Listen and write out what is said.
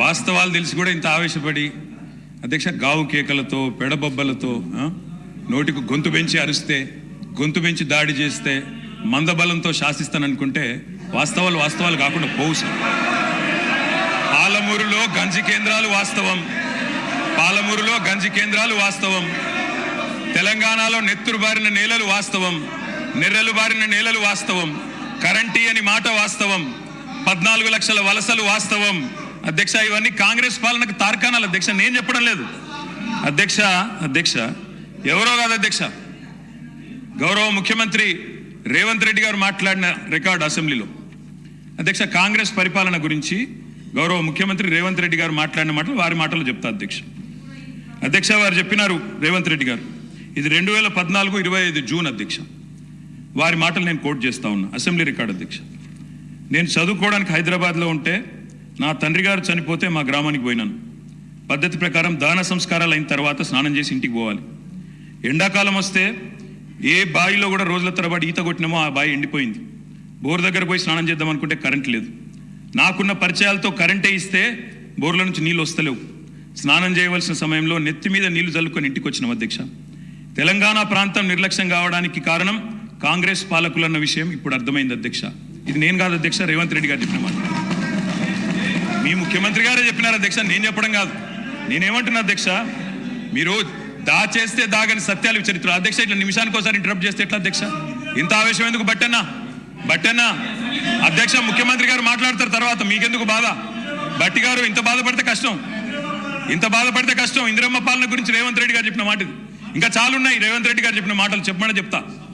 వాస్తవాలు తెలిసి కూడా ఇంత ఆవేశపడి అధ్యక్ష గావు కేకలతో పెడబొబ్బలతో నోటికి గొంతు పెంచి అరిస్తే గొంతు పెంచి దాడి చేస్తే మందబలంతో శాసిస్తాననుకుంటే వాస్తవాలు కాకుండా పోవు సార్. పాలమూరులో గంజి కేంద్రాలు వాస్తవం, పాలమూరులో గంజి కేంద్రాలు వాస్తవం, తెలంగాణలో నెత్తురు బారిన నేలలు వాస్తవం, నెర్రెలు బారిన నేలలు వాస్తవం, కరెంటీ అని మాట వాస్తవం, 14 లక్షల వలసలు వాస్తవం. అధ్యక్ష ఇవన్నీ కాంగ్రెస్ పాలనకు తార్కాణాలు అధ్యక్ష, నేను చెప్పడం లేదు అధ్యక్ష ఎవరో కాదు అధ్యక్ష, గౌరవ ముఖ్యమంత్రి రేవంత్ రెడ్డి గారు మాట్లాడిన రికార్డు అసెంబ్లీలో అధ్యక్ష కాంగ్రెస్ పరిపాలన గురించి గౌరవ ముఖ్యమంత్రి రేవంత్ రెడ్డి గారు మాట్లాడిన మాటలు వారి మాటలు చెప్తా అధ్యక్ష వారు చెప్పినారు రేవంత్ రెడ్డి గారు, ఇది 2014-25 జూన్ అధ్యక్ష, వారి మాటలు నేను కోట్ చేస్తా ఉన్నా, అసెంబ్లీ రికార్డు అధ్యక్ష. నేను చదువుకోవడానికి హైదరాబాద్లో ఉంటే నా తండ్రి గారు చనిపోతే మా గ్రామానికి పోయినాను. పద్ధతి ప్రకారం దాన సంస్కారాలు అయిన తర్వాత స్నానం చేసి ఇంటికి పోవాలి. ఎండాకాలం వస్తే ఏ బావిలో కూడా రోజుల తరబడి ఈత కొట్టినామో ఆ బావి ఎండిపోయింది. బోర్ దగ్గర పోయి స్నానం చేద్దాం అనుకుంటే కరెంట్ లేదు. నాకున్న పరిచయాలతో కరెంటే ఇస్తే బోర్ల నుంచి నీళ్ళు వస్తలేవు. స్నానం చేయవలసిన సమయంలో నెత్తి మీద నీళ్లు చల్లుకొని ఇంటికి వచ్చినాం అధ్యక్ష. తెలంగాణ ప్రాంతం నిర్లక్ష్యం కావడానికి కారణం కాంగ్రెస్ పాలకులన్న విషయం ఇప్పుడు అర్థమైంది అధ్యక్ష. ఇది నేను కాదు అధ్యక్ష, రేవంత్ రెడ్డి గారు చెప్పిన మాట, మీ ముఖ్యమంత్రి గారే చెప్పినారు అధ్యక్ష, నేను చెప్పడం కాదు. నేనేమంటున్నా అధ్యక్ష, మీరు దాచేస్తే దాగని సత్యాలు విచరిత్రులు అధ్యక్ష. ఇట్లా నిమిషానికి ఒకసారి ఇంటరప్ట్ చేస్తే ఎట్లా అధ్యక్ష? ఇంత ఆవేశం ఎందుకు? బట్టన్నా అధ్యక్ష, ముఖ్యమంత్రి గారు మాట్లాడతారు తర్వాత, మీకెందుకు బాధ? బట్టి గారు ఇంత బాధపడితే కష్టం. ఇందిరమ్మ పాలన గురించి రేవంత్ రెడ్డి గారు చెప్పిన మాట ఇది. ఇంకా చాలున్నాయి రేవంత్ రెడ్డి గారు చెప్పిన మాటలు, చెప్పమని చెప్తా.